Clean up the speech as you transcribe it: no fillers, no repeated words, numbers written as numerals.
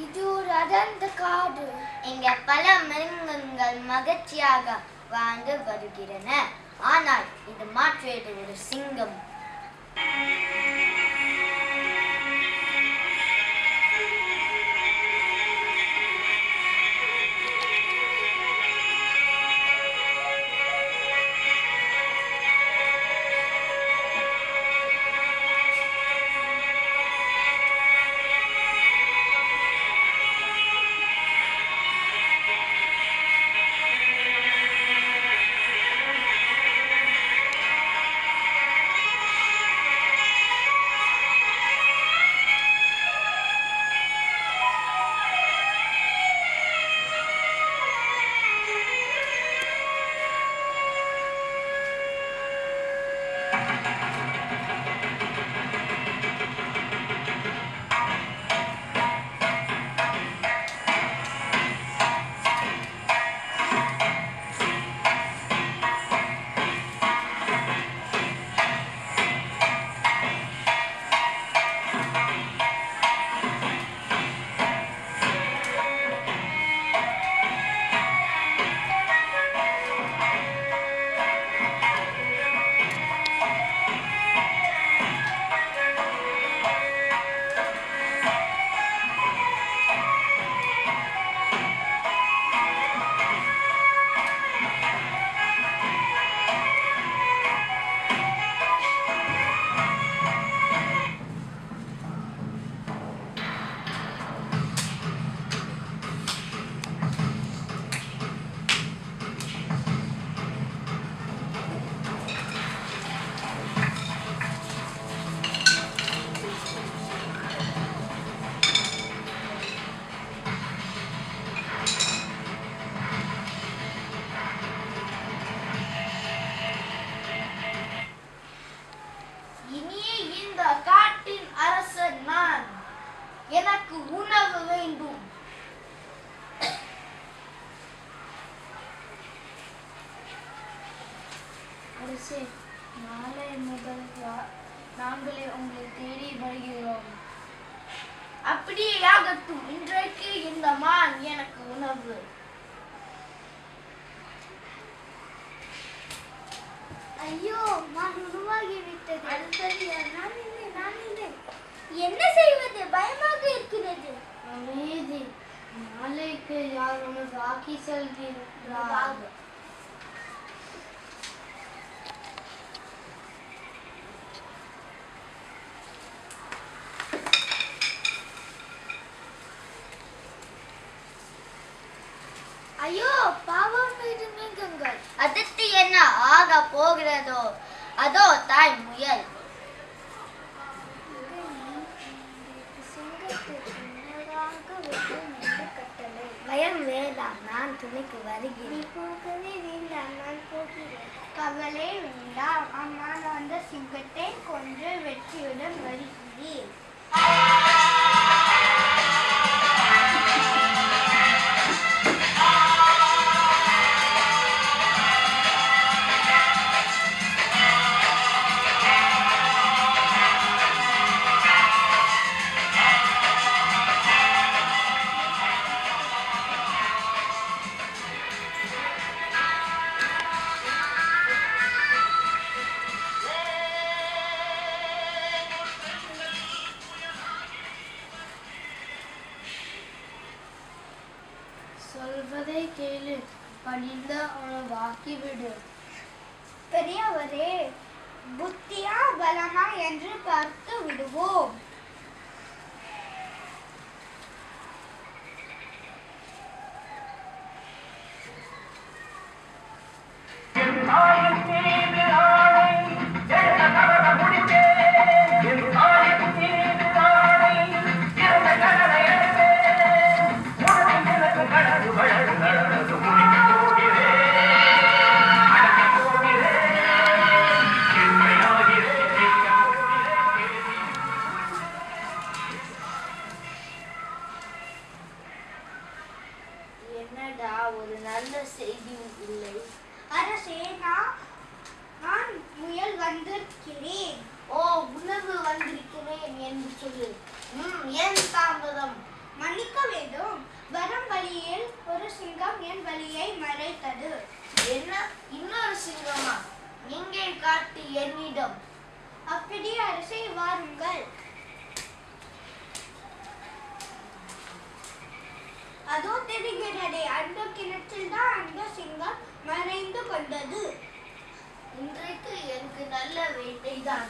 இது ஒரு அடர்ந்த காடு. இங்க பல மிருகங்கள் மகிழ்ச்சியாக வாழ்ந்து வருகிறன. ஆனால் இது மாற்றியது ஒரு சிங்கம். எனக்கு உணவு வேண்டும். அரசே, நாளை முதல் நாங்களே உங்களை தேடி வருகிறோம். அப்படியே ஆகட்டும். இன்றைக்கு இந்த மான் எனக்கு உணவு. ஐயோ, மான் உருவாகிவிட்டது. அது சரியா? நான் இல்லை. என்ன செய்வது? பயமாக இருக்கிறது. அமைதி. நாளைக்கு யாரும் ராக்கி செல்கிறார். ஐயோ, பாவம் மிருகங்கள். அதற்கு என்ன ஆக போகிறதோ? அதோ தாய் முயல். பயம் வேண்டாம், நான் துணைக்கு வருகிறேன். போகவே வேண்டாம், நான் போகிறேன். கவலை வேண்டாம், நான் அந்த சிங்கத்தை கொன்று வெற்றியுடன் வருகிறேன். சொல்வதை கேளு, படிந்த உணவாக்கிவிடு. பெரியவரே, புத்தியா பலமா என்று பார்த்து விடுவோம். என்னடா, ஒரு நல்ல செய்தி இல்லை. அரசே, நான் முயல் வந்திருக்கிறேன். ஓ, உணவு வந்திருக்கிறேன் என்று சொல்லு. ஏன் தாமதம்? மன்னிக்க வேண்டும். வரும் வழியில் ஒரு சிங்கம் என் வழியை மறைத்தது. என்ன, இன்னொரு சிங்கமா? எங்கே காட்டு என்னிடம். அப்படியே அரசே, வாருங்கள். அதோ தெரிகிறதே, அந்த கிணற்றில் தான் அந்த சிங்கம் மறைந்து கொண்டது. இன்றைக்கு எனக்கு நல்ல வேட்டைதான்.